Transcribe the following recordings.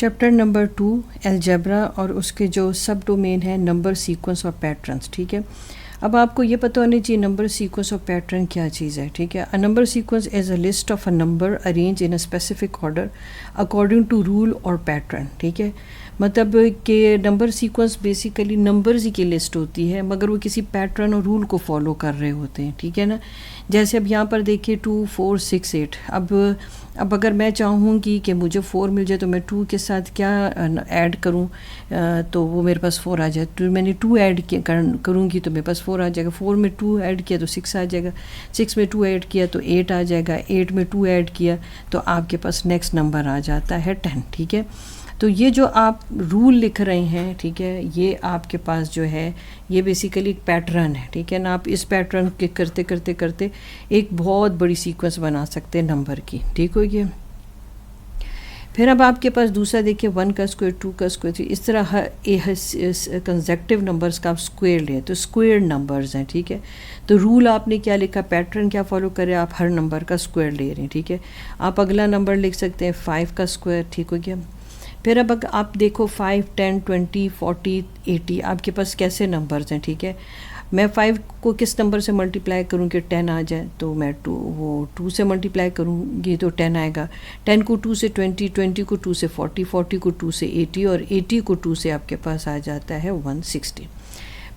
Chapter number 2 algebra और उसके जो सब डोमेन है नंबर सीक्वेंस और पैटर्न्स। ठीक है, अब आपको ये पता होना चाहिए नंबर सीक्वेंस और पैटर्न क्या चीज़ है। ठीक है, a number sequence is a list of a number arrange in a specific order according to rule और पैटर्न। ठीक है, मतलब कि नंबर सीक्वेंस बेसिकली नंबर्स ही की लिस्ट होती है मगर वो किसी पैटर्न और रूल को फॉलो कर रहे होते हैं। ठीक है ना, जैसे अब यहाँ पर देखिए 2 4 6 8। अब अगर मैं चाहूँगी कि मुझे 4 मिल जाए तो मैं 2 के साथ क्या ऐड करूँ तो वो मेरे पास 4 आ जाए। तो मैंने 2 ऐड करूँगी तो मेरे पास 4 आ जाएगा। 4 में 2 ऐड किया तो 6 आ जाएगा। 6 में 2 ऐड किया तो 8 आ जाएगा। 8 में 2 ऐड किया तो आपके पास नेक्स्ट नंबर आ जाता है 10। ठीक है, तो ये जो आप रूल लिख रहे हैं, ठीक है, ये आपके पास जो है ये बेसिकली एक पैटर्न है। ठीक है ना, आप इस पैटर्न के करते करते करते एक बहुत बड़ी सीक्वेंस बना सकते हैं नंबर की। ठीक हो गया। फिर अब आपके पास दूसरा देखिए 1 का स्क्वायर 2 का स्क्वायर 3, इस तरह कंसेक्टिव नंबर्स का आप स्क्वायर लें तो स्क्वायर नंबर्स हैं। ठीक है, तो रूल आपने क्या लिखा, पैटर्न क्या फॉलो करें, आप हर नंबर का स्क्वायर ले रहे हैं। ठीक है, आप अगला नंबर लिख सकते हैं 5 का स्क्वायर। ठीक हो गया। फिर अब आप देखो 5 10 20 40 80 आपके पास कैसे नंबर्स हैं। ठीक है, मैं 5 को किस नंबर से मल्टीप्लाई करूँ कि 10 आ जाए, तो मैं 2 से मल्टीप्लाई करूँगी तो 10 आएगा। 10 को 2 से 20, 20 को 2 से 40, 40 को 2 से 80 और 80 को 2 से आपके पास आ जाता है 160।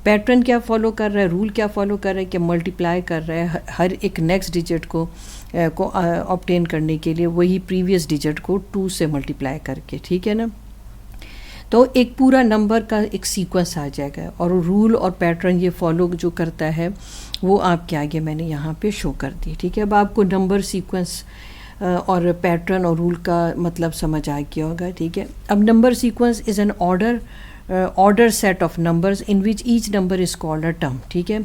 पैटर्न क्या फॉलो कर रहा है, रूल क्या फॉलो कर रहा है कि मल्टीप्लाई कर रहा है हर एक नेक्स्ट डिजिट को ऑब्टेन करने के लिए वही प्रीवियस डिजिट को 2 से मल्टीप्लाई करके। ठीक है ना, तो एक पूरा नंबर का एक सीक्वेंस आ जाएगा और रूल और पैटर्न ये फॉलो जो करता है वो आपके आगे मैंने यहाँ पे शो कर दी। ठीक है, अब आपको नंबर सीक्वेंस और पैटर्न और रूल का मतलब समझ आ गया होगा। ठीक है, अब number sequence is an order set of numbers in which each number is called a term. ठीक है,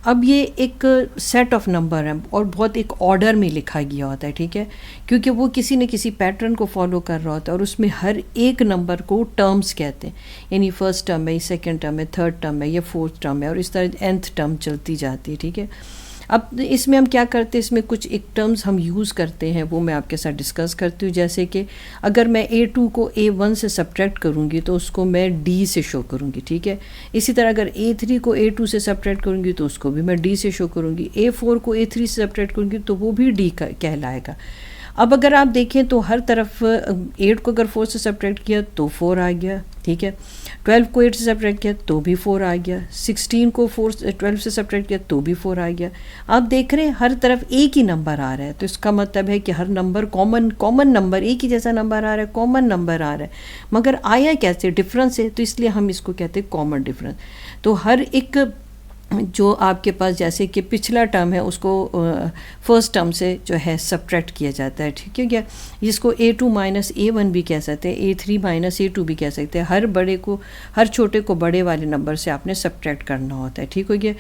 अब ये एक सेट ऑफ नंबर है और बहुत एक ऑर्डर में लिखा गया होता है। ठीक है, क्योंकि वो किसी न किसी पैटर्न को फॉलो कर रहा होता है और उसमें हर एक नंबर को टर्म्स कहते हैं, यानी फर्स्ट टर्म है, सेकंड टर्म है, थर्ड टर्म है, या फोर्थ टर्म है और इस तरह nth टर्म चलती जाती है। ठीक है, अब इसमें हम क्या करते हैं, इसमें कुछ एक टर्म्स हम यूज़ करते हैं वो मैं आपके साथ डिस्कस करती हूँ। जैसे कि अगर मैं A2 को A1 से सब्ट्रैक्ट करूँगी तो उसको मैं D से शो करूँगी। ठीक है, इसी तरह अगर A3 को A2 से सब्ट्रैक्ट करूँगी तो उसको भी मैं D से शो करूँगी। A4 को A3 से सब्ट्रैक्ट करूँगी तो वो भी D का कहलाएगा। अब अगर आप देखें तो हर तरफ 8 को अगर 4 से सब्ट्रैक्ट किया तो 4 आ गया। ठीक है, 12 को 8 से सब्ट्रैक्ट किया तो भी 4 आ गया। 16 को 12 से सब्ट्रैक्ट किया तो भी 4 आ गया। आप देख रहे हैं हर तरफ एक ही नंबर आ रहा है, तो इसका मतलब है कि हर नंबर कॉमन नंबर, एक ही जैसा नंबर आ रहा है, कॉमन नंबर आ रहा है। मगर आया कैसे, डिफरेंस है, तो इसलिए हम इसको कहते हैं कॉमन डिफरेंस। तो हर एक जो आपके पास जैसे कि पिछला टर्म है उसको फर्स्ट टर्म से जो है सब्ट्रैक्ट किया जाता है। ठीक है क्या, जिसको A2 माइनस A1 भी कह सकते हैं, A3 माइनस A2 भी कह सकते हैं। हर छोटे को बड़े वाले नंबर से आपने सब्ट्रैक्ट करना होता है। ठीक हो गया,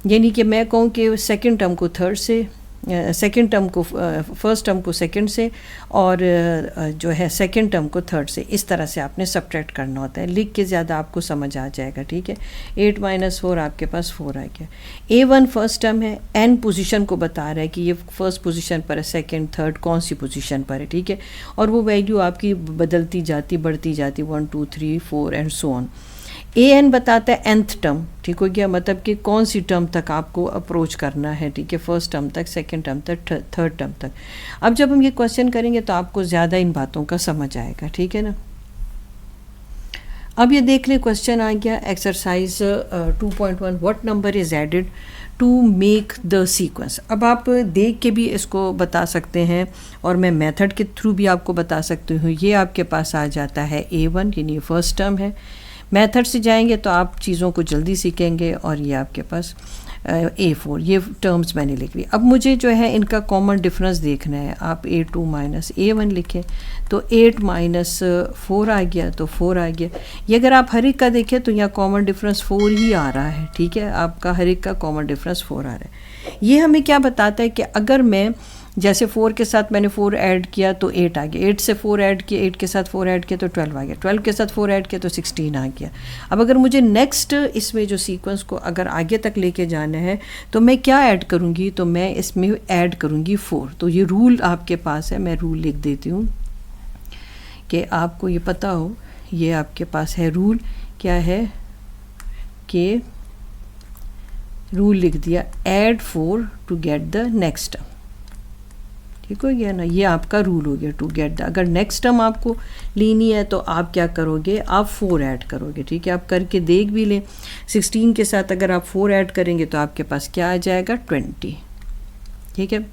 यानी कि मैं कहूँ कि सेकंड टर्म को थर्ड से, सेकंड टर्म को फर्स्ट टर्म को सेकंड से और जो है सेकंड टर्म को थर्ड से, इस तरह से आपने सब्ट्रैक्ट करना होता है। लिख के ज़्यादा आपको समझ आ जाएगा। ठीक है, 8 माइनस 4 आपके पास 4 आ गया। A1 फर्स्ट टर्म है, n पोजीशन को बता रहा है कि ये फर्स्ट पोजीशन पर है, सेकंड थर्ड कौन सी पोजीशन पर है। ठीक है, और वो वैल्यू आपकी बदलती जाती बढ़ती जाती 1 2 3 4 एंड सो ऑन। an बताता है nth टर्म। ठीक हो गया, मतलब कि कौन सी टर्म तक आपको अप्रोच करना है। ठीक है, फर्स्ट टर्म तक, सेकंड टर्म तक, थर्ड टर्म तक। अब जब हम ये क्वेश्चन करेंगे तो आपको ज़्यादा इन बातों का समझ आएगा। ठीक है ना, अब ये देख ले क्वेश्चन आ गया exercise 2.1 what number is added to make the sequence. अब आप देख के भी इसको बता सकते हैं और मैं मेथड के थ्रू भी आपको बता सकती हूँ। ये आपके पास आ जाता है A1, यानी फर्स्ट टर्म है। मेथड से जाएंगे तो आप चीज़ों को जल्दी सीखेंगे और ये आपके पास A4, ये टर्म्स मैंने लिख ली। अब मुझे जो है इनका कॉमन डिफरेंस देखना है। आप A2 माइनस A1 लिखें तो 8 माइनस 4 आ गया तो 4 आ गया। ये अगर आप हर एक का देखें तो यहाँ कॉमन डिफरेंस 4 ही आ रहा है। ठीक है, आपका हर एक का कॉमन डिफरेंस 4 आ रहा है। ये हमें क्या बताता है कि अगर मैं जैसे 4 के साथ मैंने 4 ऐड किया तो 8 आ गया, 8 से 4 ऐड किया, 8 के साथ 4 ऐड किया तो 12 आ गया, 12 के साथ 4 ऐड किया तो 16 आ गया। अब अगर मुझे नेक्स्ट इसमें जो सीक्वेंस को अगर आगे तक लेके जाना है तो मैं क्या ऐड करूँगी, तो मैं इसमें ऐड करूँगी 4। तो ये रूल आपके पास है, मैं रूल लिख देती हूँ कि आपको ये पता हो, ये आपके पास है रूल, क्या है कि रूल लिख दिया add 4 to get the next term. ठीक हो गया ना, ये आपका रूल हो गया टू गेट द। अगर नेक्स्ट टर्म आपको लेनी है तो आप क्या करोगे, आप 4 ऐड करोगे। ठीक है, आप करके देख भी लें। 16 के साथ अगर आप 4 ऐड करेंगे तो आपके पास क्या आ जाएगा, 20। ठीक है,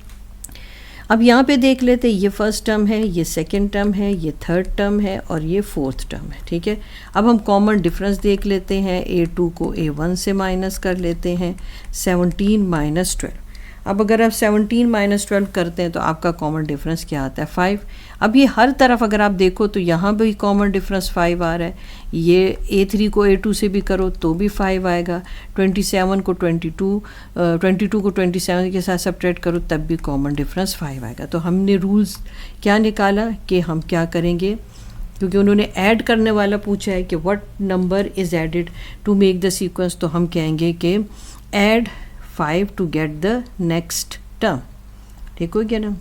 अब यहाँ पे देख लेते हैं, ये फर्स्ट टर्म है, ये सेकंड टर्म है, ये थर्ड टर्म है और ये फोर्थ टर्म है। ठीक है, अब हम कॉमन डिफरेंस देख लेते हैं। A2 को A1 से माइनस कर लेते हैं, 17 माइनस 12। अब अगर आप 17 माइनस 12 करते हैं तो आपका कॉमन डिफरेंस क्या आता है, 5। अब ये हर तरफ अगर आप देखो तो यहाँ भी कॉमन डिफरेंस 5 आ रहा है। ये A3 को A2 से भी करो तो भी 5 आएगा। 27 को 22 को 27 के साथ सब्ट्रैक्ट करो तब भी कॉमन डिफरेंस 5 आएगा। तो हमने रूल्स क्या निकाला कि हम क्या करेंगे, क्योंकि उन्होंने ऐड करने वाला पूछा है कि what number is added to make the sequence, तो हम कहेंगे कि add 5 to get the next term. ठीक हो गया ना,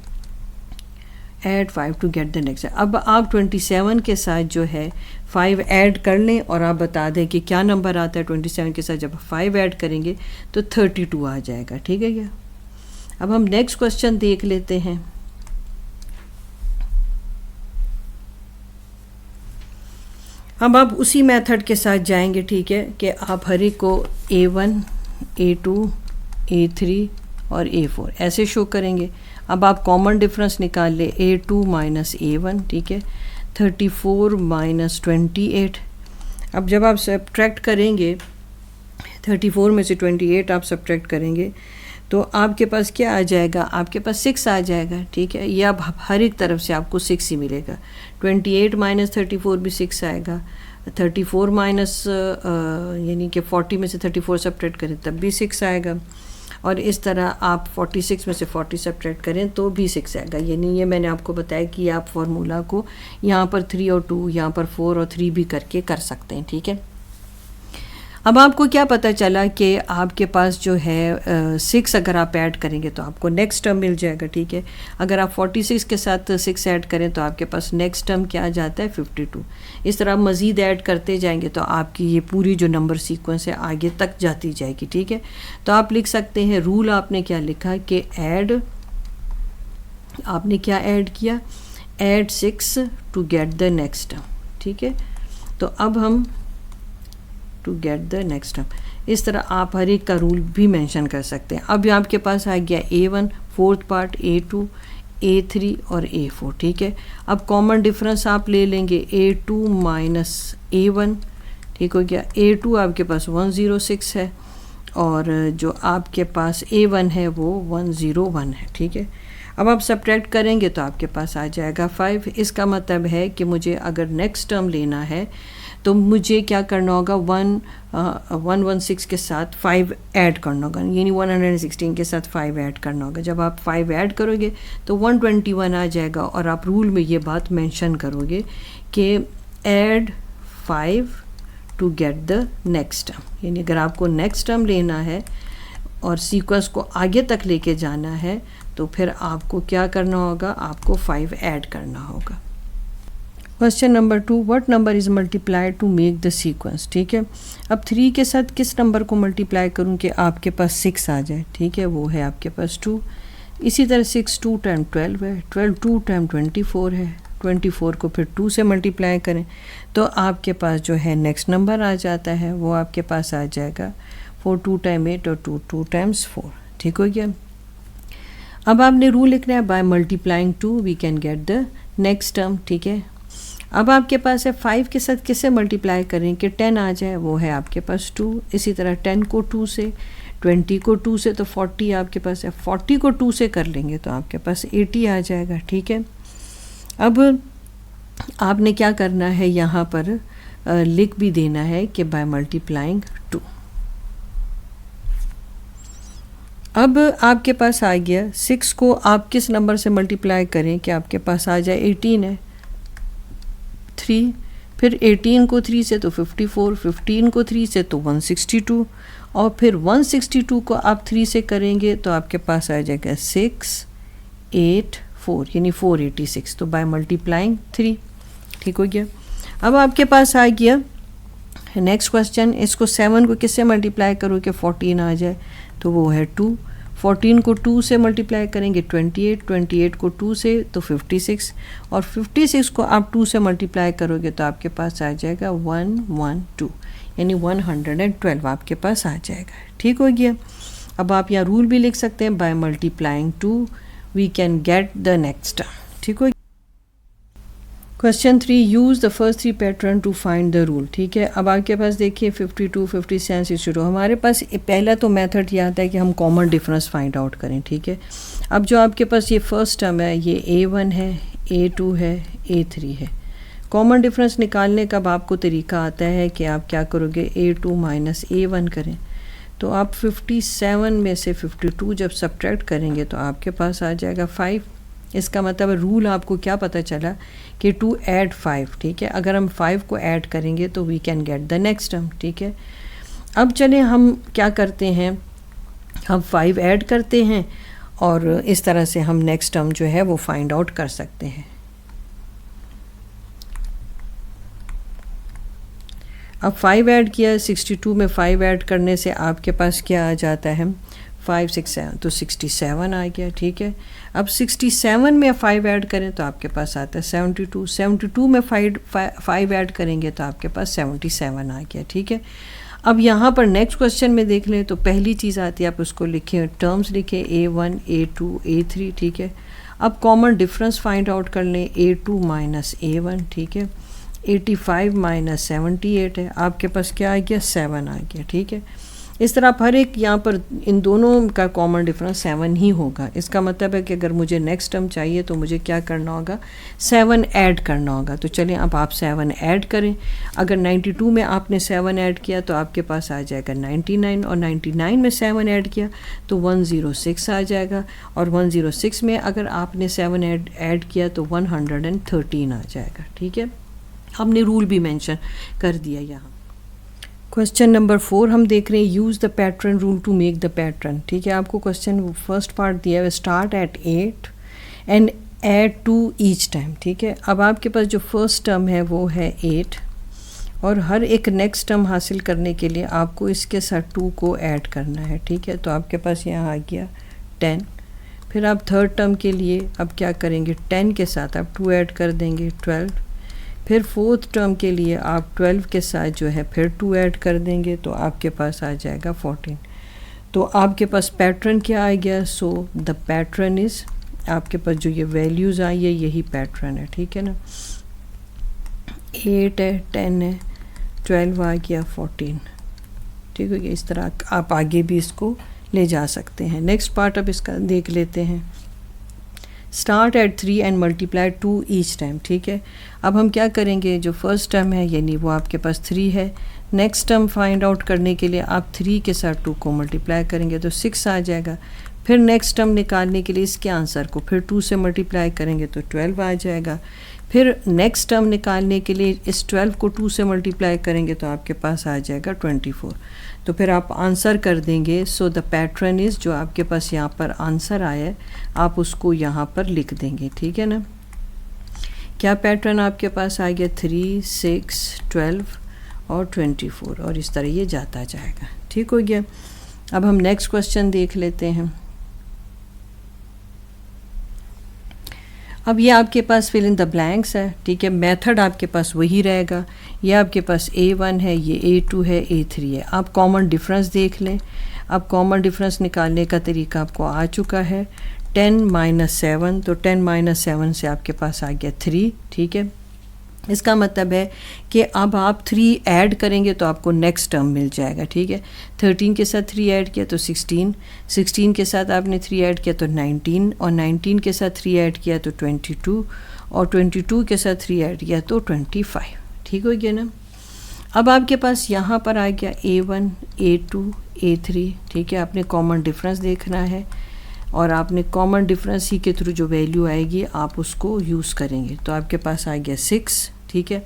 add 5 to get the next. अब आप 27 के साथ जो है 5 ऐड कर लें और आप बता दें कि क्या नंबर आता है 27 के साथ। जब 5 ऐड करेंगे तो 32 आ जाएगा। ठीक है क्या, अब हम नेक्स्ट क्वेश्चन देख लेते हैं। अब आप उसी मेथड के साथ जाएंगे। ठीक है, कि आप हर एक को A1, A2, A3 और A4 ऐसे शो करेंगे। अब आप कॉमन डिफरेंस निकाल ले, A2 माइनस A1। ठीक है, 34 माइनस 28। अब जब आप सब्ट्रैक्ट करेंगे 34 में से 28 आप सब्ट्रैक्ट करेंगे तो आपके पास क्या आ जाएगा, आपके पास 6 आ जाएगा। ठीक है, ये अब हर एक तरफ से आपको 6 ही मिलेगा। 28 माइनस 34 भी 6 आएगा। 34 माइनस यानी कि 40 में से 34 सब्ट्रैक्ट करें तब भी 6 आएगा। और इस तरह आप 46 में से 40 सब्ट्रैक्ट करें तो भी 6 आएगा। यानी ये मैंने आपको बताया कि आप फार्मूला को यहाँ पर 3 और 2, यहाँ पर 4 और 3 भी करके कर सकते हैं। ठीक है, अब आपको क्या पता चला कि आपके पास जो है 6 अगर आप ऐड करेंगे तो आपको नेक्स्ट टर्म मिल जाएगा। ठीक है, अगर आप 46 के साथ 6 ऐड करें तो आपके पास नेक्स्ट टर्म क्या आ जाता है, 52। इस तरह मज़ीद ऐड करते जाएंगे तो आपकी ये पूरी जो नंबर सीक्वेंस है आगे तक जाती जाएगी। ठीक है, तो आप लिख सकते हैं रूल आपने क्या लिखा कि ऐड, आपने क्या ऐड किया, add 6 to get the next term. ठीक है, तो अब हम to get the next term, इस तरह आप हर एक का रूल भी मेंशन कर सकते हैं। अब आपके पास आ गया A1 fourth part, A2, A3 और A4। ठीक है, अब कॉमन डिफरेंस आप ले लेंगे A2 माइनस A1। ठीक हो गया, A2 आपके पास 106 है और जो आपके पास A1 है वो 101 है। ठीक है, अब आप सब्ट्रैक्ट करेंगे तो आपके पास आ जाएगा 5। इसका मतलब है कि मुझे अगर नेक्स्ट टर्म लेना है तो मुझे क्या करना होगा, 116 के साथ 5 ऐड करना होगा, यानी 116 के साथ 5 ऐड करना होगा। जब आप 5 ऐड करोगे तो 121 आ जाएगा और आप रूल में ये बात मेंशन करोगे कि add 5 to get the next term. यानी अगर आपको नेक्स्ट टर्म लेना है और सीक्वेंस को आगे तक लेके जाना है तो फिर आपको क्या करना होगा, आपको 5 ऐड करना होगा। Question number 2, what number is multiplied to make the sequence. ठीक है, अब 3 के साथ किस नंबर को मल्टीप्लाई करूं कि आपके पास 6 आ जाए। ठीक है, वो है आपके पास 2। इसी तरह 6 2 टाइम 12 है, 12 2 टाइम 24 है, 24 को फिर 2 से मल्टीप्लाई करें तो आपके पास जो है नेक्स्ट नंबर आ जाता है, वो आपके पास आ जाएगा 4 2 टाइम 8 और 2 2 टाइम्स 4। ठीक हो गया, अब आपने रूल लिखना है by multiplying 2 we can get the next term. ठीक है, अब आपके पास है 5 के साथ किससे मल्टीप्लाई करें कि 10 आ जाए, वो है आपके पास 2। इसी तरह 10 को 2 से, 20 को 2 से तो 40 आपके पास है, 40 को 2 से कर लेंगे तो आपके पास 80 आ जाएगा। ठीक है, अब आपने क्या करना है, यहाँ पर लिख भी देना है कि बाय मल्टीप्लाइंग 2। अब आपके पास आ गया 6 को आप किस नंबर से मल्टीप्लाई करें कि आपके पास आ जाए 18 है, 3, फिर 18 को 3 से तो 54, 15 को 3 से तो 162 और फिर 162 को आप 3 से करेंगे तो आपके पास आ जाएगा 6 8 4 यानी 486। तो बाय मल्टीप्लाइंग 3। ठीक हो गया। अब आपके पास आ गया नेक्स्ट क्वेश्चन, इसको 7 को किससे मल्टीप्लाई करो कि 14 आ जाए, तो वो है 2। 14 को 2 से मल्टीप्लाई करेंगे 28, 28 को 2 से तो 56, और 56 को आप 2 से मल्टीप्लाई करोगे तो आपके पास आ जाएगा 112, यानी 112 आपके पास आ जाएगा। ठीक हो गया। अब आप यहाँ रूल भी लिख सकते हैं, by multiplying 2 we can get the next term. ठीक हो। Question 3, use the first 3 pattern to find the rule. ठीक है, अब आपके पास देखिए 52, 57, 62, हमारे पास पहला तो मेथड ये आता है कि हम कॉमन डिफरेंस फाइंड आउट करें। ठीक है, अब जो आपके पास ये फर्स्ट टर्म है ये A1 है, A2 है, A3 है। कॉमन डिफरेंस निकालने का अब आपको तरीका आता है कि आप क्या करोगे, A2 माइनस A1 करें, तो आप 57 में से 52 जब सब्ट्रैक्ट करेंगे तो आपके पास आ जाएगा 5। इसका मतलब रूल आपको क्या पता चला कि टू ऐड 5। ठीक है, अगर हम 5 को ऐड करेंगे तो we can get the next term. ठीक है, अब चलें हम क्या करते हैं, हम 5 ऐड करते हैं और इस तरह से हम नेक्स्ट टर्म जो है वो फाइंड आउट कर सकते हैं। अब 5 ऐड किया, 62 में 5 ऐड करने से आपके पास क्या आ जाता है, 5, 6, 7, तो 67 आ गया। ठीक है, अब 67 में 5 ऐड करें तो आपके पास आता है 72, 72 में 5 ऐड करेंगे तो आपके पास 77 आ गया। ठीक है, अब यहाँ पर नेक्स्ट क्वेश्चन में देख लें तो पहली चीज़ आती है, आप उसको लिखें, टर्म्स लिखें A1, A2, A3। ठीक है, अब कॉमन डिफरेंस फाइंड आउट कर लें, A2 माइनस A1। ठीक है, 85 माइनस 78 है, आपके पास क्या आ गया, 7 आ गया। ठीक है, इस तरह आप हर एक यहाँ पर इन दोनों का कॉमन डिफरेंस 7 ही होगा। इसका मतलब है कि अगर मुझे नेक्स्ट टर्म चाहिए तो मुझे क्या करना होगा, 7 ऐड करना होगा। तो चलें अब आप 7 ऐड करें। अगर 92 में आपने 7 ऐड किया तो आपके पास आ जाएगा 99, और 99 में 7 ऐड किया तो 106 आ जाएगा, और 106 में अगर आपने 7 ऐड किया तो 113 आ जाएगा। ठीक है, हमने रूल भी मेंशन कर दिया यहाँ। क्वेश्चन नंबर 4 हम देख रहे हैं, use the pattern rule to make the pattern. ठीक है, आपको क्वेश्चन फर्स्ट पार्ट दिया है, start at 8 and add 2 each time. ठीक है, अब आपके पास जो फर्स्ट टर्म है वो है 8, और हर एक नेक्स्ट टर्म हासिल करने के लिए आपको इसके साथ 2 को ऐड करना है। ठीक है, तो आपके पास यहाँ आ गया 10। फिर आप थर्ड टर्म के लिए अब क्या करेंगे, 10 के साथ आप 2 ऐड कर देंगे, 12। फिर फोर्थ टर्म के लिए आप 12 के साथ जो है फिर 2 ऐड कर देंगे तो आपके पास आ जाएगा 14। तो आपके पास पैटर्न क्या आ गया, सो द पैटर्न इज़, आपके पास जो ये वैल्यूज़ आई है यही पैटर्न है। ठीक है ना, 8 है, 10 है, 12 आ गया, 14। ठीक है, इस तरह आप आगे भी इसको ले जा सकते हैं। नेक्स्ट पार्ट अब इसका देख लेते हैं, start at 3 and multiply 2 each time. ठीक है, अब हम क्या करेंगे, जो फर्स्ट टर्म है यानी वो आपके पास 3 है, नेक्स्ट टर्म फाइंड आउट करने के लिए आप 3 के साथ 2 को मल्टीप्लाई करेंगे तो 6 आ जाएगा। फिर नेक्स्ट टर्म निकालने के लिए इसके आंसर को फिर 2 से मल्टीप्लाई करेंगे तो 12 आ जाएगा। फिर नेक्स्ट टर्म निकालने के लिए इस 12 को 2 से मल्टीप्लाई करेंगे तो आपके पास आ जाएगा 24। तो फिर आप आंसर कर देंगे, सो द पैटर्न इज़, जो आपके पास यहाँ पर आंसर आया है आप उसको यहाँ पर लिख देंगे। ठीक है ना, क्या पैटर्न आपके पास आ गया, 3, 6, 12 और 24, और इस तरह ये जाता जाएगा। ठीक हो गया। अब हम नेक्स्ट क्वेश्चन देख लेते हैं। अब ये आपके पास फिल इन द ब्लैंक्स है। ठीक है, मेथड आपके पास वही रहेगा। ये आपके पास A1 है, ये A2 है, A3 है। आप कॉमन डिफरेंस देख लें। अब कॉमन डिफरेंस निकालने का तरीका आपको आ चुका है, 10 माइनस 7, तो 10 माइनस 7 से आपके पास आ गया 3। ठीक है, इसका मतलब है कि अब आप 3 ऐड करेंगे तो आपको नेक्स्ट टर्म मिल जाएगा। ठीक है, 13 के साथ 3 ऐड किया तो 16, 16 के साथ आपने 3 ऐड किया तो 19, और 19 के साथ 3 ऐड किया तो 22, और 22 के साथ 3 ऐड किया तो 25। ठीक हो गया ना। अब आपके पास यहाँ पर आ गया A1, A2, A3। ठीक है, आपने कॉमन डिफरेंस देखना है और आपने कॉमन डिफरेंस ही के थ्रू जो वैल्यू आएगी आप उसको यूज़ करेंगे। तो आपके पास आ गया 6। ठीक है,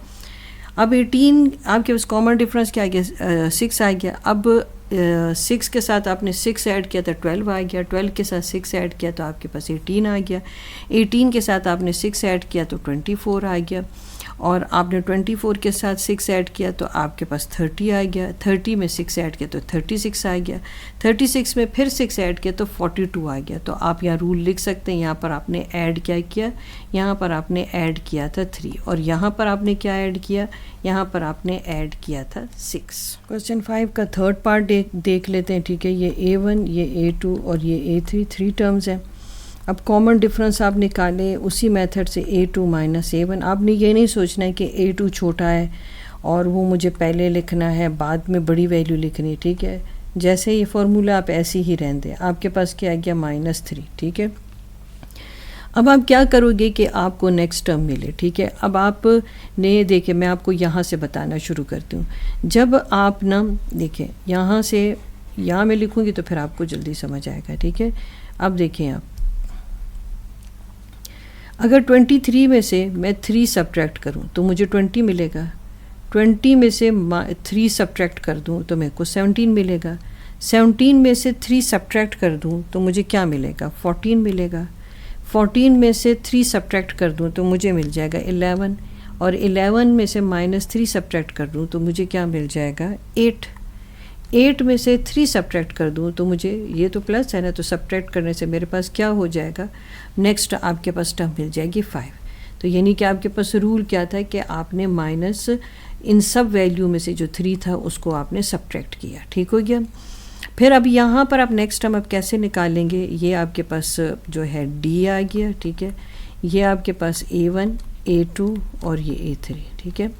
अब 18 आपके पास कॉमन डिफरेंस क्या आ गया, 6 आ गया। अब 6 के साथ आपने 6 ऐड किया तो 12 आ गया, 12 के साथ 6 ऐड किया तो आपके पास 18 आ गया, 18 के साथ आपने 6 ऐड किया तो 24 आ गया, और आपने 24 के साथ 6 ऐड किया तो आपके पास 30 आ गया, 30 में 6 ऐड किया तो 36 आ गया, 36 में फिर 6 ऐड किया तो 42 आ गया। तो आप यहाँ रूल लिख सकते हैं, यहाँ पर आपने ऐड क्या किया, यहाँ पर आपने ऐड किया था 3 और यहाँ पर आपने क्या ऐड किया, यहाँ पर आपने ऐड किया था 6। क्वेश्चन 5 का थर्ड पार्ट देख लेते हैं, ठीक है। ये A1, ये A2 और ये A3 3 टर्म्स हैं। अब कॉमन डिफरेंस आप निकालें उसी मेथड से A2 माइनस A1। आपने ये नहीं सोचना है कि A2 छोटा है और वो मुझे पहले लिखना है, बाद में बड़ी वैल्यू लिखनी है, ठीक है। जैसे ये फार्मूला आप ऐसे ही रहने दें। आपके पास क्या आ गया, -3, ठीक है। अब आप क्या करोगे कि आपको नेक्स्ट टर्म मिले, ठीक है। अब आपने देखिए, मैं आपको यहाँ से बताना शुरू करती हूँ। जब आप ना देखिए यहाँ से यहाँ मैं लिखूँगी तो फिर आपको जल्दी समझ आएगा, ठीक है। अब देखें, आप अगर 23 में से मैं 3 सब्ट्रैक्ट करूं तो मुझे 20 मिलेगा, 20 में से 3 सब्ट्रैक्ट कर दूं तो मेरे को 17 मिलेगा, 17 में से 3 सब्ट्रैक्ट कर दूं तो मुझे क्या मिलेगा, 14 मिलेगा, 14 में से 3 सब्ट्रैक्ट कर दूं तो मुझे मिल जाएगा 11 और 11 में से -3 सब्ट्रैक्ट कर दूं तो मुझे क्या मिल जाएगा, 8 में से 3 सब्ट्रैक्ट कर दूं तो मुझे, ये तो प्लस है ना, तो सब्ट्रैक्ट करने से मेरे पास क्या हो जाएगा, नेक्स्ट आपके पास टर्म मिल जाएगी 5। तो यानी कि आपके पास रूल क्या था कि आपने माइनस इन सब वैल्यू में से जो 3 था उसको आपने सब्ट्रैक्ट किया, ठीक हो गया। फिर अब यहाँ पर आप नेक्स्ट टर्म अब कैसे निकालेंगे, ये आपके पास जो है D आ गया, ठीक है। ये आपके पास A1, A2 और ये A3, ठीक है।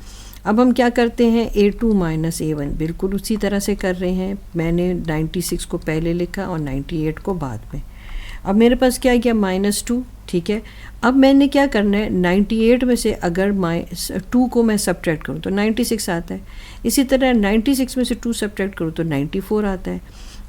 अब हम क्या करते हैं, A2 माइनस A1 बिल्कुल उसी तरह से कर रहे हैं। मैंने 96 को पहले लिखा और 98 को बाद में। अब मेरे पास क्या गया, -2, ठीक है। अब मैंने क्या करना है, 98 में से अगर 2 को मैं सब्ट्रैक्ट करूँ तो 96 आता है। इसी तरह 96 में से 2 सब्ट्रैक्ट करूँ तो 94 आता है,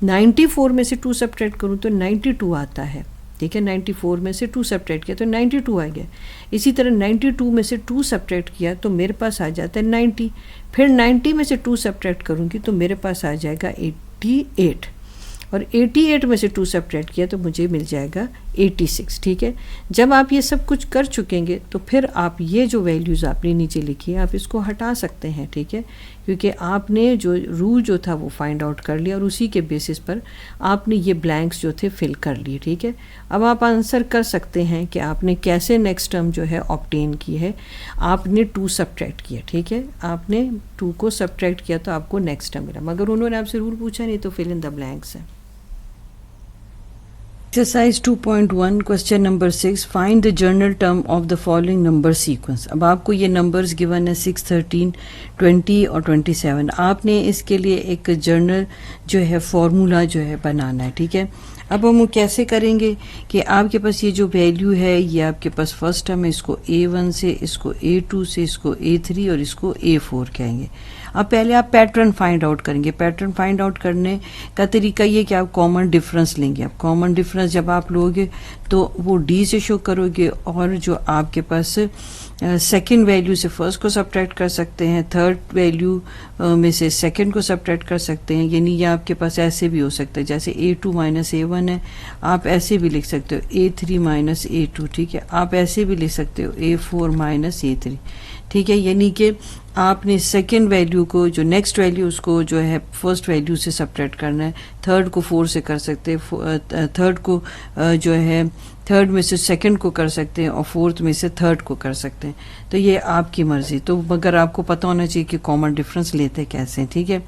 94 में से 2 सब्ट्रैक्ट करूँ तो 92 आता है, ठीक है। 94 में से 2 सब्ट्रैक्ट किया तो 92 आ गया। इसी तरह 92 में से 2 सब्ट्रैक्ट किया तो मेरे पास आ जाता है 90। फिर 90 में से 2 सब्ट्रैक्ट करूँगी तो मेरे पास आ जाएगा 88 और 88 में से 2 सब्ट्रैक्ट किया तो मुझे मिल जाएगा 86, ठीक है। जब आप ये सब कुछ कर चुकेंगे तो फिर आप ये जो वैल्यूज़ आपने नीचे लिखी है आप इसको हटा सकते हैं, ठीक है, क्योंकि आपने जो रूल जो था वो फाइंड आउट कर लिया और उसी के बेसिस पर आपने ये ब्लैंक्स जो थे फिल कर लिए, ठीक है। अब आप आंसर कर सकते हैं कि आपने कैसे नेक्स्ट टर्म जो है ऑब्टेन की है। आपने 2 सब्ट्रैक्ट किया, ठीक है, आपने 2 को सब्ट्रैक्ट किया तो आपको नेक्स्ट टर्म मिला, मगर उन्होंने आपसे रूल पूछा नहीं तो फिल इन द ब्लैंक्स है। Exercise 2.1 question number 6 find the journal term of the following number sequence। अब आपको ये नंबर्स गिवन है 6, 13, 20 और 27। आपने इसके लिए एक जर्नल जो है फॉर्मूला जो है बनाना है, ठीक है। अब हम कैसे करेंगे कि आपके पास ये जो वैल्यू है ये आपके पास फर्स्ट टर्म है, इसको A1 से, इसको A2 से, इसको A3 और इसको A4 कहेंगे। अब पहले आप पैटर्न फाइंड आउट करेंगे। पैटर्न फाइंड आउट करने का तरीका ये कि आप कॉमन डिफरेंस लेंगे। अब कॉमन डिफरेंस जब आप लोगे तो वो D से शो करोगे और जो आपके पास सेकेंड वैल्यू से फर्स्ट को सब्ट्रैक्ट कर सकते हैं, थर्ड वैल्यू में से सेकेंड को सब्ट्रैक्ट कर सकते हैं। यानी ये आपके पास ऐसे भी हो सकता है, जैसे A2 माइनस A1 है, आप ऐसे भी लिख सकते हो A3 माइनस A2, ठीक है। आप ऐसे भी लिख सकते हो A4 माइनस A3, ठीक है। यानी कि आपने सेकेंड वैल्यू को, जो नेक्स्ट वैल्यू उसको जो है फर्स्ट वैल्यू से सब्ट्रैक्ट करना है। थर्ड को 4 से कर सकते हैं, थर्ड को जो है थर्ड में से सेकंड को कर सकते हैं और फोर्थ में से थर्ड को कर सकते हैं। तो ये आपकी मर्ज़ी, तो मगर आपको पता होना चाहिए कि कॉमन डिफरेंस लेते कैसे, ठीक है।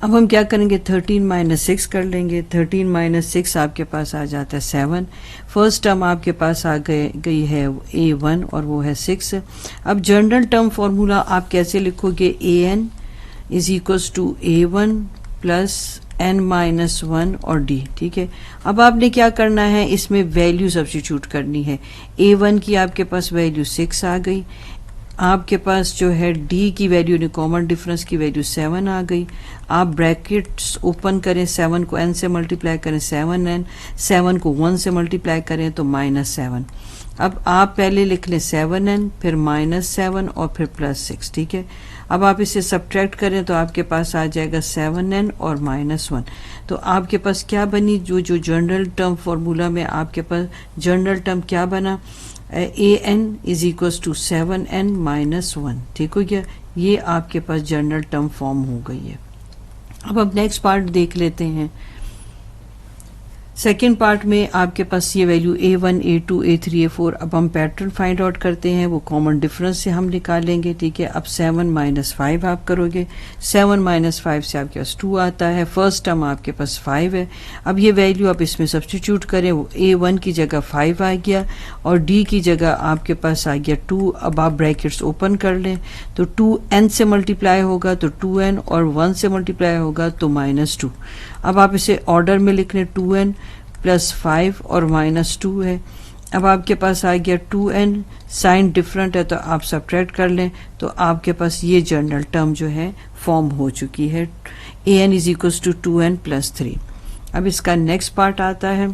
अब हम क्या करेंगे, 13 माइनस 6 कर लेंगे। 13 माइनस 6 आपके पास आ जाता है 7। फर्स्ट टर्म आपके पास आ गई है A1 और वो है 6। अब जनरल टर्म फार्मूला आप कैसे लिखोगे, AN is equals to A1 plus n-1 और D, ठीक है। अब आपने क्या करना है, इसमें वैल्यू सब्स्टिट्यूट करनी है। A1 की आपके पास वैल्यू 6 आ गई, आपके पास जो है D की वैल्यू ने कॉमन डिफरेंस की वैल्यू 7 आ गई। आप ब्रैकेट्स ओपन करें, 7 को n से मल्टीप्लाई करें 7n, 7 को 1 से मल्टीप्लाई करें तो -7। अब आप पहले लिख लें 7n, फिर -7 और फिर +6, ठीक है। अब आप इसे सब्ट्रैक्ट करें तो आपके पास आ जाएगा 7n और -1। तो आपके पास क्या बनी, जो जनरल टर्म फार्मूला में आपके पास जनरल टर्म क्या बना, an is equals to 7n minus 1, ठीक हो गया। ये आपके पास जनरल टर्म फॉर्म हो गई है। अब नेक्स्ट पार्ट देख लेते हैं। सेकेंड पार्ट में आपके पास ये value a1, a2, a3, a4, अब हम पैटर्न फाइंड आउट करते हैं, वो कॉमन डिफरेंस से हम निकालेंगे, ठीक है। अब 7 माइनस 5 आप करोगे, 7 माइनस 5 से आपके पास 2 आता है, फर्स्ट टर्म आपके पास 5 है। अब ये वैल्यू आप इसमें सब्स्टिट्यूट करें, वो a1 की जगह 5 आ गया और d की जगह आपके पास आ गया 2। अब आप ब्रैकेट्स ओपन कर लें तो 2n से मल्टीप्लाई होगा तो 2n और 1 से मल्टीप्लाई होगा तो -2। अब आप इसे ऑर्डर में लिख लें, 2n प्लस 5 और -2 है। अब आपके पास आ गया 2n, साइन डिफरेंट है तो आप सब्ट्रैक्ट कर लें तो आपके पास ये जनरल टर्म जो है फॉर्म हो चुकी है, an is equals to 2n plus 3। अब इसका नेक्स्ट पार्ट आता है,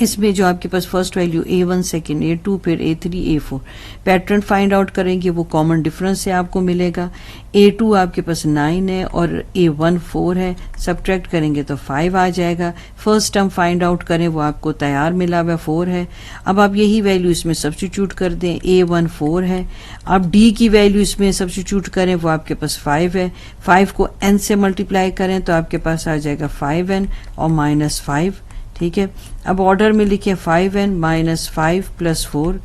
इसमें जो आपके पास first value a1, second a2, फिर a3, a4, pattern find out करेंगे, वो कॉमन डिफरेंस से आपको मिलेगा। a2 आपके पास 9 है और a1 4 है, सब्ट्रैक्ट करेंगे तो 5 आ जाएगा। फर्स्ट टर्म फाइंड आउट करें, वो आपको तैयार मिला हुआ 4 है। अब आप यही वैल्यू इसमें सब्स्टिट्यूट कर दें, a1 4 है। अब d की वैल्यू इसमें सब्स्टिट्यूट करें, वो आपके पास 5 है। 5 को n से मल्टीप्लाई करें तो आपके पास आ जाएगा 5n और -5, ठीक है। अब ऑर्डर में लिखें 5n माइनस 5 प्लस 4।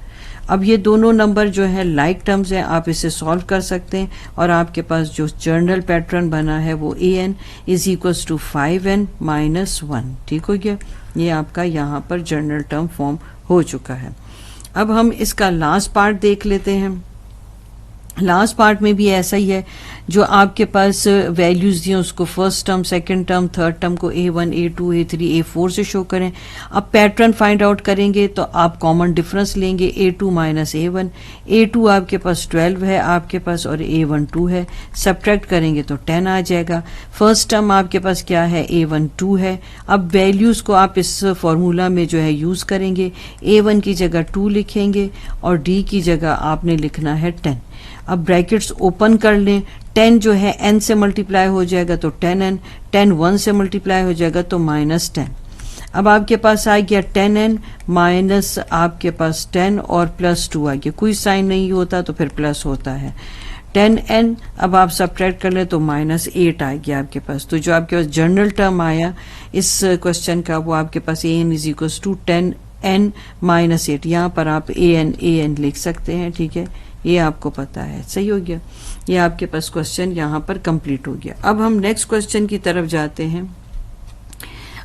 अब ये दोनों नंबर जो है लाइक टर्म्स हैं, आप इसे सॉल्व कर सकते हैं और आपके पास जो जनरल पैटर्न बना है वो an is equals to 5n minus 1, ठीक हो गया। ये आपका यहाँ पर जनरल टर्म फॉर्म हो चुका है। अब हम इसका लास्ट पार्ट देख लेते हैं। लास्ट पार्ट में भी ऐसा ही है, जो आपके पास वैल्यूज दिए उसको first term, second term, third term को a1, a2, a3, a4 से शो करें। अब पैटर्न फाइंड आउट करेंगे तो आप कॉमन डिफरेंस लेंगे, a2 माइनस a1, a2 आपके पास 12 है आपके पास और a1 2 है, सब्ट्रैक्ट करेंगे तो 10 आ जाएगा। फर्स्ट टर्म आपके पास क्या है, a1 2 है। अब वैल्यूज को आप इस फॉर्मूला में जो है यूज करेंगे, a1 की जगह 2 लिखेंगे और d की जगह आपने लिखना है 10। अब ब्रैकेट्स ओपन कर लें, 10 जो है n से मल्टीप्लाई हो जाएगा तो 10n, 10 1 से मल्टीप्लाई हो जाएगा तो -10। अब आपके पास आ गया 10n माइनस आपके पास 10 और प्लस 2 आ गया, कोई साइन नहीं होता तो फिर प्लस होता है 10n। अब आप सब्ट्रैक्ट कर लें तो -8 आ गया आपके पास। तो जो आपके पास जनरल टर्म आया इस क्वेश्चन का, वो आपके पास an is equals to 10n minus 8। यहाँ पर आप an लिख सकते हैं, ठीक है, ये आपको पता है, सही हो गया। ये आपके पास क्वेश्चन यहाँ पर कंप्लीट हो गया। अब हम नेक्स्ट क्वेश्चन की तरफ जाते हैं।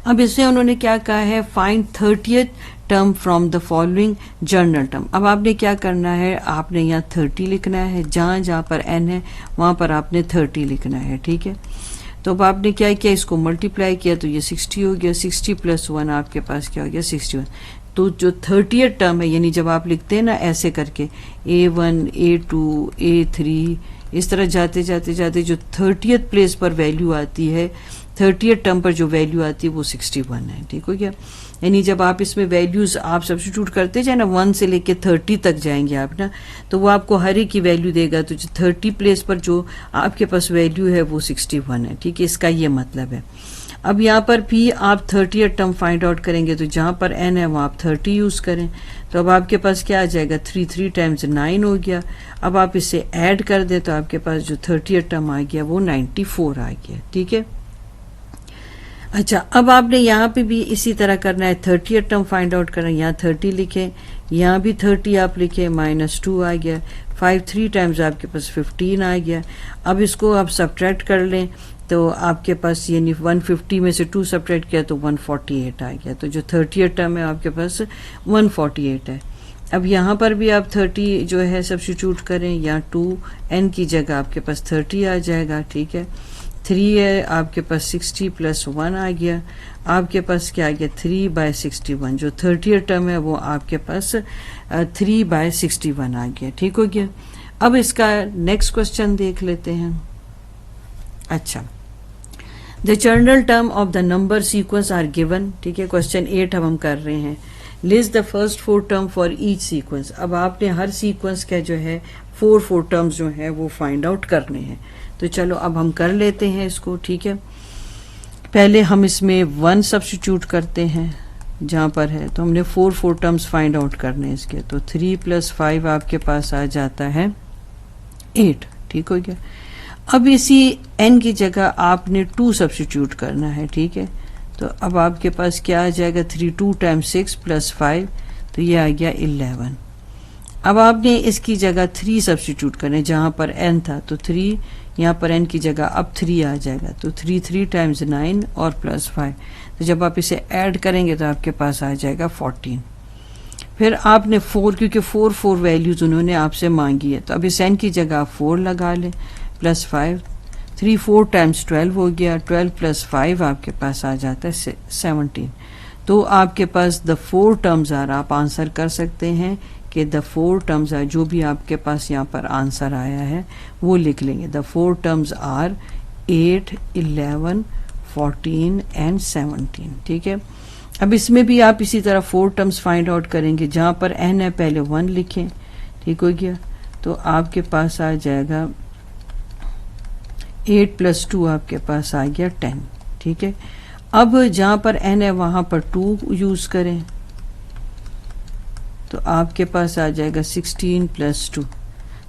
अब इसमें उन्होंने क्या कहा है, find 30th term from the following general term. अब आपने क्या करना है, आपने यहाँ 30 लिखना है, जहाँ जहाँ पर n है वहाँ पर आपने 30 लिखना है, ठीक है। तो अब आपने क्या किया, इसको मल्टीप्लाई किया तो ये 60 हो गया, 60 प्लस 1 आपके पास क्या हो गया 61। तो जो 30th टर्म है, यानी जब आप लिखते हैं ना ऐसे करके a1, a2, a3, इस तरह जाते जाते जाते जो 30th प्लेस पर वैल्यू आती है, 30th टर्म पर जो वैल्यू आती है वो 61 है, ठीक हो गया। यानी जब आप इसमें वैल्यूज आप सब्स्टिट्यूट करते जाए ना, 1 से लेके 30 तक जाएंगे आप ना, तो वो आपको हर एक की वैल्यू देगा। तो जो 30 प्लेस पर जो आपके पास वैल्यू है वो 61 है, ठीक है, इसका ये मतलब है। अब यहाँ पर भी आप 30th टर्म फाइंड आउट करेंगे तो जहाँ पर n है वहाँ आप 30 यूज़ करें। तो अब आपके पास क्या आ जाएगा, 3 टाइम्स 9 हो गया। अब आप इसे ऐड कर दें तो आपके पास जो 30th टर्म आ गया वो 94 आ गया, ठीक है। अच्छा, अब आपने यहाँ पे भी इसी तरह करना है, 30th टर्म फाइंड आउट करना है। यहाँ 30 लिखें, यहाँ भी 30 आप लिखें, -2 आ गया। 5 3 टाइम्स आपके पास 15 आ गया। अब इसको आप सब्ट्रैक्ट कर लें तो आपके पास यानी 150 में से 2 सब्ट्रैक्ट किया तो 148 आ गया। तो जो 30th टर्म है आपके पास 148 है। अब यहाँ पर भी आप 30 जो है सब्स्टिट्यूट करें, यहाँ 2n की जगह आपके पास 30 आ जाएगा, ठीक है। 3 है आपके पास 60 प्लस 1 आ गया। आपके पास क्या आ गया, 3/61। जो 30th टर्म है वो आपके पास 3/61 आ गया, ठीक हो गया। अब इसका नेक्स्ट क्वेश्चन देख लेते हैं। अच्छा, the general term of the number sequence are given, ठीक है। क्वेश्चन 8 अब हम कर रहे हैं। List the first 4 term for each sequence. अब आपने हर सीक्वेंस का जो है 4 टर्म्स जो है वो फाइंड आउट करने हैं। तो चलो अब हम कर लेते हैं इसको, ठीक है। पहले हम इसमें 1 सब्स्टिट्यूट करते हैं, जहाँ पर है, तो हमने 4 टर्म्स फाइंड आउट करने हैं इसके। तो 3 + 5 आपके पास आ जाता है 8, ठीक हो गया। अब इसी n की जगह आपने 2 सब्स्टिट्यूट करना है, ठीक है। तो अब आपके पास क्या आ जाएगा, 3 2 × 6 + 5, तो ये आ गया 11। अब आपने इसकी जगह 3 सब्स्टिट्यूट करने, जहाँ पर n था तो 3, यहाँ पर n की जगह अब 3 आ जाएगा। तो 3 3 × 9 और +5, तो जब आप इसे ऐड करेंगे तो आपके पास आ जाएगा 14। फिर आपने 4, क्योंकि 4 वैल्यूज़ उन्होंने आपसे मांगी है, तो अब इस n की जगह आप 4 लगा लें +5। 3 4 × 12 हो गया, 12 + 5 आपके पास आ जाता है 17। तो आपके पास द 4 टर्म्स आर, आप आंसर कर सकते हैं कि द 4 टर्म्स आर, जो भी आपके पास यहाँ पर आंसर आया है वो लिख लेंगे। द 4 टर्म्स आर 8 11 14 एंड 17, ठीक है। अब इसमें भी आप इसी तरह 4 टर्म्स फाइंड आउट करेंगे, जहाँ पर n है पहले 1 लिखें, ठीक हो गया। तो आपके पास आ जाएगा 8 + 2 आपके पास आ गया 10, ठीक है। अब जहाँ पर n है वहाँ पर 2 यूज़ करें, तो आपके पास आ जाएगा 16 + 2,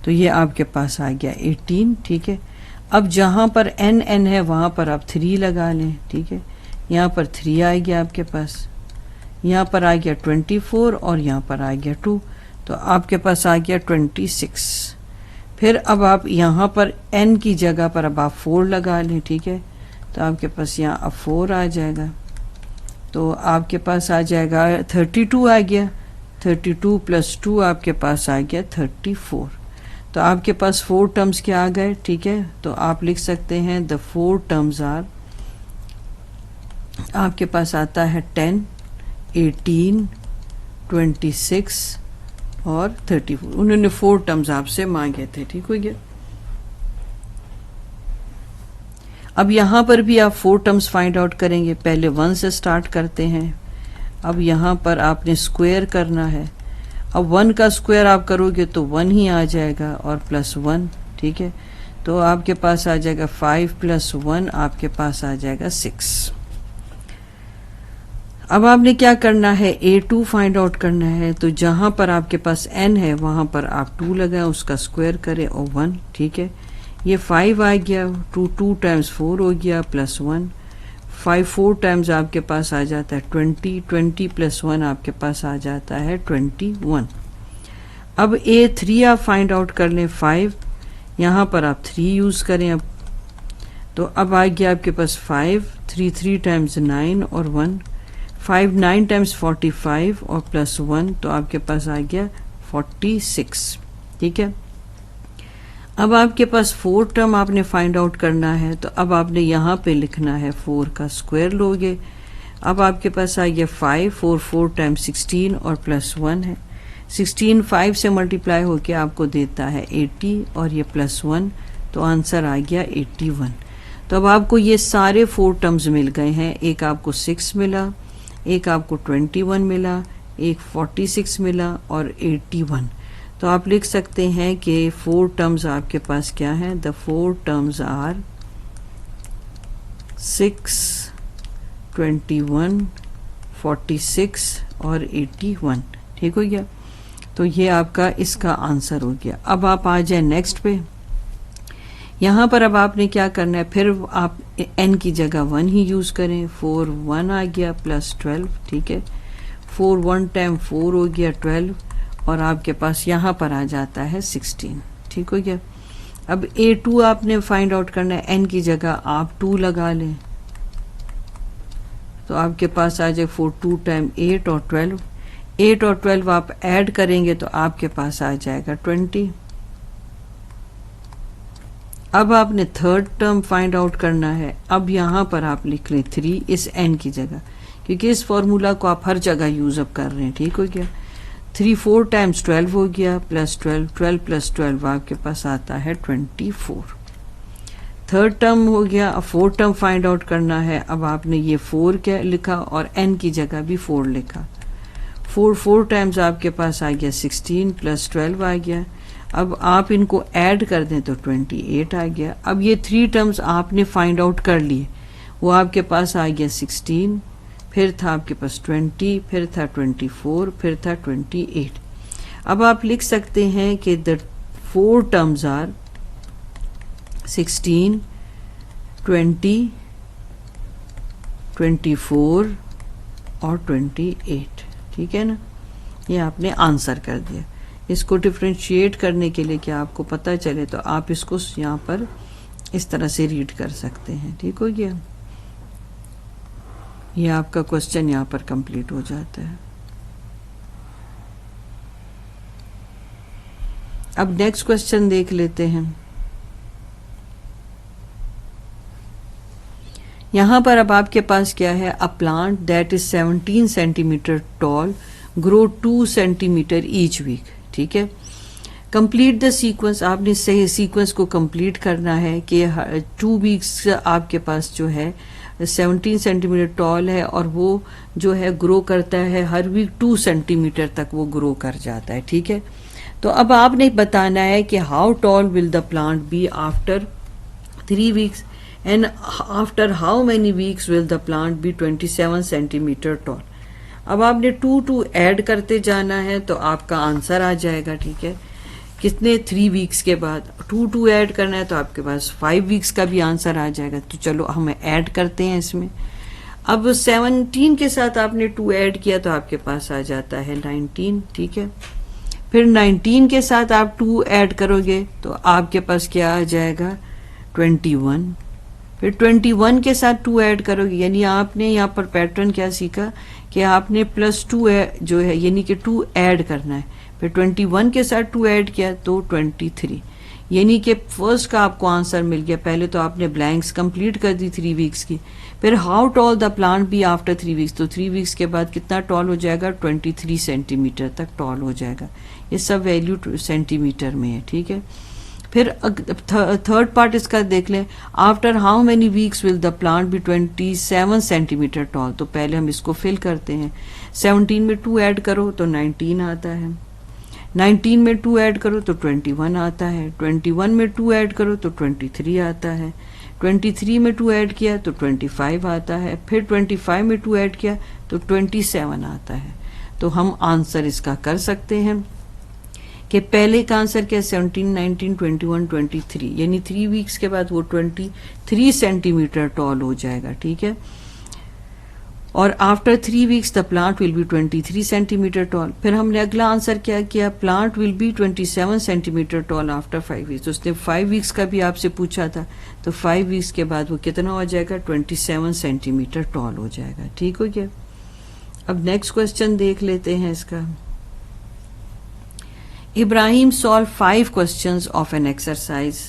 तो ये आपके पास आ गया 18, ठीक है। अब जहाँ पर n है वहाँ पर आप 3 लगा लें, ठीक है। यहाँ पर 3 आ गया आपके पास, यहाँ पर आ गया 24 और यहाँ पर आ गया 2, तो आपके पास आ गया 26। फिर अब आप यहाँ पर n की जगह पर अब आप 4 लगा लें, ठीक है। तो आपके पास यहाँ अब 4 आ जाएगा, तो आपके पास आ जाएगा 32 आ गया। 32 + 2 आपके पास आ गया 34। तो आपके पास 4 टर्म्स क्या आ गए, ठीक है। तो आप लिख सकते हैं द 4 टर्म्स आर, आपके पास आता है 10 18 26 और 34। उन्होंने 4 टर्म्स आपसे मांगे थे, ठीक हो गया। अब यहाँ पर भी आप 4 टर्म्स फाइंड आउट करेंगे, पहले 1 से स्टार्ट करते हैं। अब यहाँ पर आपने स्क्वायर करना है, अब 1 का स्क्वायर आप करोगे तो 1 ही आ जाएगा और +1, ठीक है। तो आपके पास आ जाएगा 5 + 1 आपके पास आ जाएगा 6। अब आपने क्या करना है, a2 फाइंड आउट करना है। तो जहाँ पर आपके पास n है वहाँ पर आप 2 लगाएं, उसका स्क्वायर करें और 1, ठीक है। ये 5 आ गया, 2 2 × 4 हो गया +1, 5 4 टाइम्स आपके पास आ जाता है 20, 20 + 1 आपके पास आ जाता है 21। अब a3 आप फाइंड आउट कर लें 5, यहाँ पर आप 3 यूज़ करें। अब तो अब आ गया आपके पास 5, 3 3 × 9 और 1, 5 9 × 45 और +1, तो आपके पास आ गया 46, ठीक है। अब आपके पास 4 टर्म आपने फाइंड आउट करना है, तो अब आपने यहाँ पे लिखना है 4 का स्क्वायर लोगे। अब आपके पास आ गया 5 4 4 × 16 और +1 है, 16 5 से मल्टीप्लाई होके आपको देता है 80 और ये +1, तो आंसर आ गया 81। तो अब आपको ये सारे 4 टर्म्स मिल गए हैं, एक आपको 6 मिला, एक आपको 21 मिला, एक 46 मिला और 81। तो आप लिख सकते हैं कि 4 टर्म्स आपके पास क्या हैं, द 4 टर्म्स आर 6 21 46 और 81, ठीक हो गया। तो ये आपका इसका आंसर हो गया। अब आप आ जाए नेक्स्ट पे। यहाँ पर अब आपने क्या करना है, फिर आप n की जगह 1 ही यूज़ करें। 4 1 आ गया +12, ठीक है। 4 1 × 4 हो गया 12 और आपके पास यहाँ पर आ जाता है 16, ठीक हो गया। अब a2 आपने फाइंड आउट करना है, n की जगह आप 2 लगा लें, तो आपके पास आ जाए 4 2 × 8 और 12, 8 और 12 आप ऐड करेंगे तो आपके पास आ जाएगा 20। अब आपने थर्ड टर्म फाइंड आउट करना है। अब यहाँ पर आप लिख लें 3 इस n की जगह, क्योंकि इस फॉर्मूला को आप हर जगह यूज अप कर रहे हैं, ठीक हो गया। 3 4 × 12 हो गया +12, 12 + 12 आपके पास आता है 24। थर्ड टर्म हो गया। अब 4 टर्म फाइंड आउट करना है। अब आपने ये 4 क्या लिखा और n की जगह भी 4 लिखा। 4 4 टाइम्स आपके पास आ गया 16 + 12 आ गया। अब आप इनको ऐड कर दें तो 28 आ गया। अब ये 3 टर्म्स आपने फाइंड आउट कर लिए, वो आपके पास आ गया 16 फिर था आपके पास 20, फिर था 24, फिर था 28। अब आप लिख सकते हैं कि द 4 टर्म्स आर 16, 20, 24 और 28। ठीक है ना, ये आपने आंसर कर दिया। इसको डिफ्रेंशिएट करने के लिए कि आपको पता चले तो आप इसको यहाँ पर इस तरह से रीड कर सकते हैं। ठीक हो गया, ये आपका क्वेश्चन यहाँ पर कंप्लीट हो जाता है। अब नेक्स्ट क्वेश्चन देख लेते हैं। यहाँ पर अब आपके पास क्या है, a plant that is 17 centimetre tall grow 2 centimetre each week. ठीक है, कंप्लीट द सीक्वेंस, आपने सही सीक्वेंस को कंप्लीट करना है कि 2 वीक्स आपके पास जो है 17 सेंटीमीटर टॉल है और वो जो है ग्रो करता है हर वीक 2 सेंटीमीटर तक वो ग्रो कर जाता है। ठीक है, तो अब आपने बताना है कि how tall will the plant be after 3 weeks and after how many weeks will the plant be 27 centimetre tall. अब आपने 2 ऐड करते जाना है तो आपका आंसर आ जाएगा। ठीक है, कितने 3 वीक्स के बाद 2 ऐड करना है तो आपके पास 5 वीक्स का भी आंसर आ जाएगा। तो चलो हम ऐड करते हैं इसमें। अब 17 के साथ आपने 2 ऐड किया तो आपके पास आ जाता है 19। ठीक है, फिर 19 के साथ आप 2 ऐड करोगे तो आपके पास क्या आ जाएगा 21। फिर 21 के साथ 2 ऐड करोगे, यानी आपने यहाँ पर पैटर्न क्या सीखा कि आपने +2 जो है यानी कि 2 ऐड करना है। फिर 21 के साथ 2 ऐड किया तो 23, यानी कि फर्स्ट का आपको आंसर मिल गया। पहले तो आपने ब्लैंक्स कंप्लीट कर दी 3 वीक्स की। फिर how tall the plant be after 3 weeks, तो 3 वीक्स के बाद कितना टॉल हो जाएगा 23 सेंटीमीटर तक टॉल हो जाएगा। ये सब वैल्यू सेंटीमीटर में है। ठीक है, फिर थर्ड पार्ट इसका देख लें, after how many weeks will the plant be 27 centimetre tall. तो पहले हम इसको फिल करते हैं। 17 में 2 ऐड करो तो 19 आता है, 19 में 2 ऐड करो तो 21 आता है, 21 में 2 ऐड करो तो 23 आता है, 23 में 2 ऐड किया तो 25 आता है, फिर 25 में 2 ऐड किया तो 27 आता है। तो हम आंसर इसका कर सकते हैं कि पहले का आंसर क्या 17, 19, 21, 23, यानी 3 वीक्स के बाद वो 23 सेंटीमीटर टॉल हो जाएगा। ठीक है, और after 3 weeks the plant will be 23 centimetre toll. फिर हमने अगला आंसर क्या किया, plant will be 27 centimetre toll after 5 weeks. तो उसने 5 वीक्स का भी आपसे पूछा था, तो 5 वीक्स के बाद वो कितना हो जाएगा 27 सेंटीमीटर टॉल हो जाएगा। ठीक हो गया, अब नेक्स्ट क्वेश्चन देख लेते हैं इसका। Ibrahim solve 5 questions of an exercise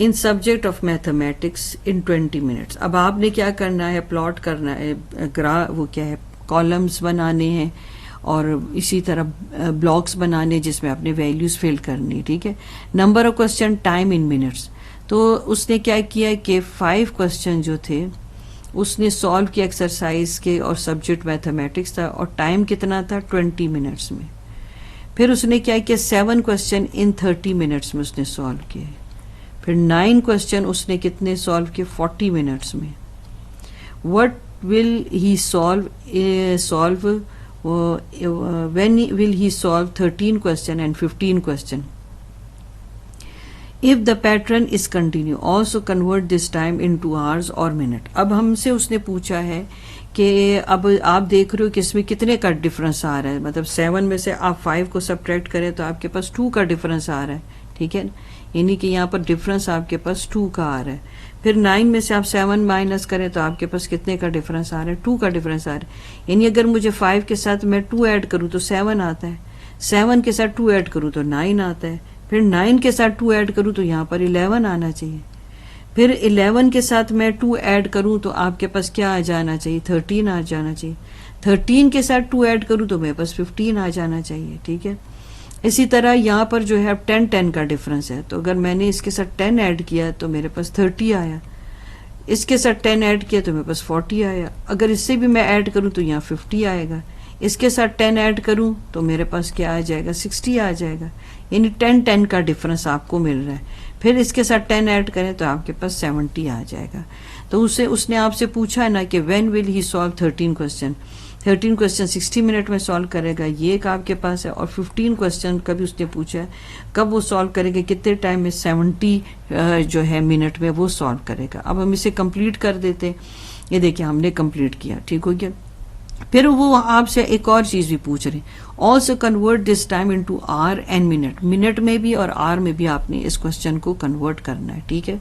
in subject of mathematics in 20 minutes. अब आपने क्या करना है, प्लॉट करना है, वो क्या है, कॉलम्स बनाने हैं और इसी तरह ब्लॉक्स बनाने जिसमें आपने वैल्यूज फिल करनी। ठीक है, number of question, time in minutes. तो उसने क्या किया कि 5 क्वेश्चन जो थे उसने सॉल्व किया एक्सरसाइज के और सब्जेक्ट मैथमेटिक्स था और टाइम कितना था 20 मिनट्स में। फिर उसने क्या किया 7 क्वेश्चन इन 30 मिनट्स में उसने सॉल्व किए। फिर 9 क्वेश्चन उसने कितने सॉल्व किए 40 मिनट्स में। What will he solve when will he solve 13 question and 15 question if the pattern is continue also convert this time in 2 hours और मिनट। अब हमसे उसने पूछा है कि अब आप देख रहे हो कि इसमें कितने का डिफरेंस आ रहा है, मतलब 7 में से आप 5 को सब्ट्रैक्ट करें तो आपके पास 2 का डिफरेंस आ रहा है। ठीक है, यानी कि यहाँ पर डिफरेंस आपके पास 2 का आ रहा है। फिर 9 में से आप 7 माइनस करें तो आपके पास कितने का डिफरेंस आ रहा है 2 का डिफरेंस आ रहा है। यानी अगर मुझे 5 के साथ मैं 2 ऐड करूँ तो 7 आता है, 7 के साथ 2 ऐड करूँ तो 9 आता है, फिर 9 के साथ 2 ऐड करूँ तो यहाँ पर 11 आना चाहिए, फिर 11 के साथ मैं 2 ऐड करूँ तो आपके पास क्या आ जाना चाहिए 13 आ जाना चाहिए, 13 के साथ 2 ऐड करूँ तो मेरे पास 15 आ जाना चाहिए। ठीक है, इसी तरह यहाँ पर जो है 10 का डिफरेंस है, तो अगर मैंने इसके साथ 10 ऐड किया तो मेरे पास 30 आया, इसके साथ 10 ऐड किया तो मेरे पास 40 आया, अगर इससे भी मैं ऐड करूँ तो यहाँ 50 आएगा, इसके साथ 10 ऐड करूँ तो मेरे पास क्या आ जाएगा 60 आ जाएगा। यानी 10 का डिफरेंस आपको मिल रहा है। फिर इसके साथ 10 ऐड करें तो आपके पास 70 आ जाएगा। तो उसने आपसे पूछा है ना कि when will he solve 13 question, 13 question 60 minute में सॉल्व करेगा, ये एक आपके पास है। और 15 क्वेश्चन कभी उसने पूछा है कब वो सॉल्व करेगा, कितने टाइम में, 70 जो है मिनट में वो सॉल्व करेगा। अब हम इसे कंप्लीट कर देते हैं। ये देखिए हमने कंप्लीट किया, ठीक हो गया। फिर वो आपसे एक और चीज भी पूछ रहे, also convert this time into our and minute, minute में भी और आवर में भी आपने इस क्वेश्चन को कन्वर्ट करना है, ठीक है।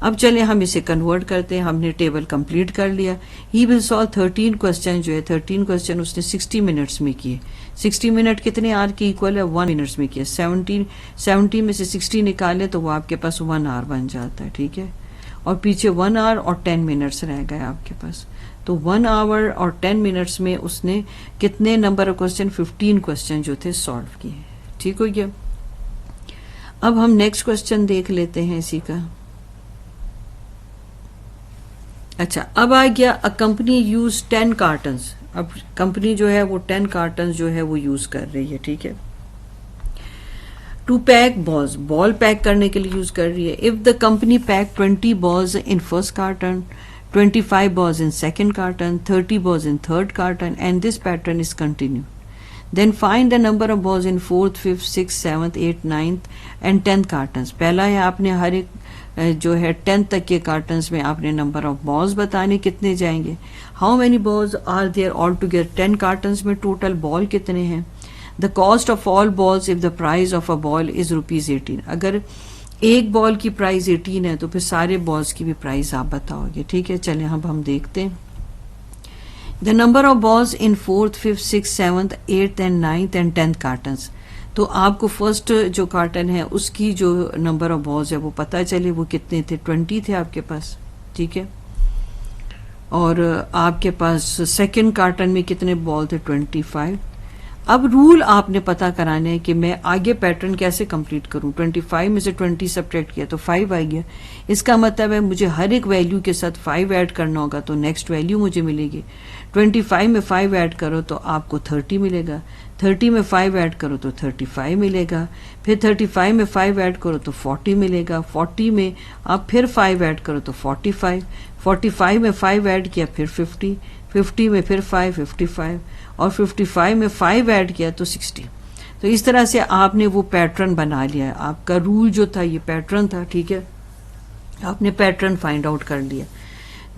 अब चले हम इसे कन्वर्ट करते हैं। हमने टेबल कंप्लीट कर लिया। ही विल सॉल्व 13 क्वेश्चन, जो है 13 क्वेश्चन उसने 60 मिनट्स में किए। 60 मिनट कितने आवर के इक्वल है, 1 मिनट्स में किए। 70 में से 60 निकाले तो वो आपके पास 1 आवर बन जाता है, ठीक है। और पीछे 1 आवर और 10 मिनट्स रह गए आपके पास। तो 1 आवर और 10 मिनट्स में उसने कितने नंबर ऑफ क्वेश्चन, 15 क्वेश्चन जो थे सॉल्व किए, ठीक हो गया। अब हम नेक्स्ट क्वेश्चन देख लेते हैं इसी का। अच्छा, अब आ गया अ कंपनी यूज 10 कार्टन्स। अब कंपनी जो है वो 10 कार्टन्स जो है वो यूज कर रही है, ठीक है, to pack balls, ball pack करने के लिए यूज कर रही है। If the company pack 20 balls in first carton, 25 balls in second carton, 30 balls in third carton, and this pattern is continued. Then find the number of balls in 4th, 5th, 6th, 7th, 8th, 9th and 10th cartons. पहला है आपने हर एक जो है 10th तक के cottons में आपने नंबर ऑफ बॉल्स बताने कितने जाएंगे। How many balls are there all together, 10 cartons में टोटल बॉल कितने हैं। The cost of all balls if the price of a ball is ₹18। अगर एक बॉल की प्राइस 18 है तो फिर सारे बॉल्स की भी प्राइस आप बताओगे, ठीक है। चलें अब हम देखते हैं। The number of balls in 4th, 5th, 6th, 7th, 8th and 9th and 10th cottons. तो आपको फर्स्ट जो कार्टन है उसकी जो नंबर ऑफ बॉल्स है वो पता चले वो कितने थे, 20 थे आपके पास, ठीक है। और आपके पास सेकेंड कार्टन में कितने बॉल थे, 25। अब रूल आपने पता कराना है कि मैं आगे पैटर्न कैसे कंप्लीट करूं। 25 में से 20 सब्ट्रैक्ट किया तो 5 आ गया। इसका मतलब है मुझे हर एक वैल्यू के साथ 5 ऐड करना होगा तो नेक्स्ट वैल्यू मुझे मिलेगी। 25 में 5 ऐड करो तो आपको 30 मिलेगा, 30 में 5 ऐड करो तो 35 मिलेगा, फिर 35 में 5 ऐड करो तो 40 मिलेगा, 40 में आप फिर 5 ऐड करो तो 45, 45 में 5 ऐड किया फिर 50, 50 में फिर 5, 55 और 55 में 5 ऐड किया तो 60। तो इस तरह से आपने वो पैटर्न बना लिया है। आपका रूल जो था ये पैटर्न था, ठीक है। आपने पैटर्न फाइंड आउट कर लिया।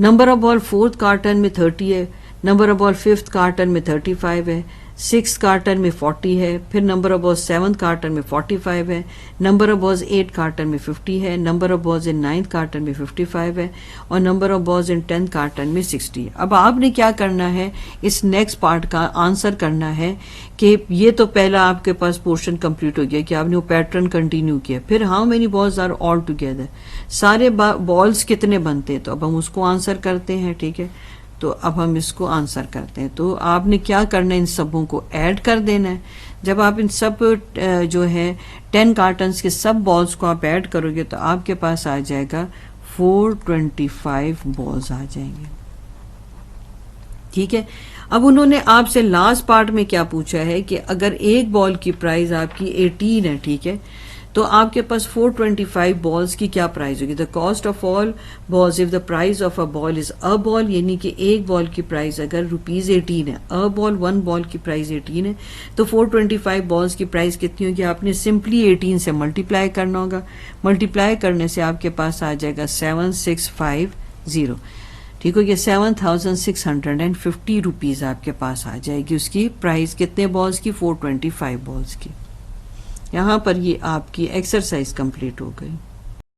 Number of ball 4th carton में 30 है, number of ball 5th carton में 35 है, 6th कार्टन में 40 है, फिर number of balls 7th carton में 45 है, number of balls 8th carton में 50 है, number of balls in 9th carton में 55 है और number of balls in 10th carton में 60 है। अब आपने क्या करना है, इस नेक्स्ट पार्ट का आंसर करना है कि ये तो पहला आपके पास पोर्शन कंप्लीट हो गया कि आपने वो पैटर्न कंटिन्यू किया। फिर how many balls are all together, सारे बॉल्स कितने बनते हैं, तो अब हम उसको आंसर करते हैं, ठीक है। तो अब हम इसको आंसर करते हैं। तो आपने क्या करना है, इन सबों को ऐड कर देना है। जब आप इन सब जो है 10 कार्टन्स के सब बॉल्स को आप ऐड करोगे तो आपके पास आ जाएगा 425 बॉल्स आ जाएंगे, ठीक है। अब उन्होंने आपसे लास्ट पार्ट में क्या पूछा है कि अगर एक बॉल की प्राइस आपकी 18 है, ठीक है, तो आपके पास 425 बॉल्स की क्या प्राइस होगी। The cost of all balls if the price of a ball is a ball, यानी कि एक बॉल की प्राइस अगर ₹18 है, अ बॉल 1 बॉल की प्राइस 18 है, तो 425 बॉल्स की प्राइस कितनी होगी, आपने सिंपली 18 से मल्टीप्लाई करना होगा। मल्टीप्लाई करने से आपके पास आ जाएगा 7650, ठीक हो गया। 7650 रुपीज आपके पास आ जाएगी उसकी प्राइस, कितने बॉल्स की, 425 बॉल्स की। यहाँ पर ये आपकी एक्सरसाइज कंप्लीट हो गई।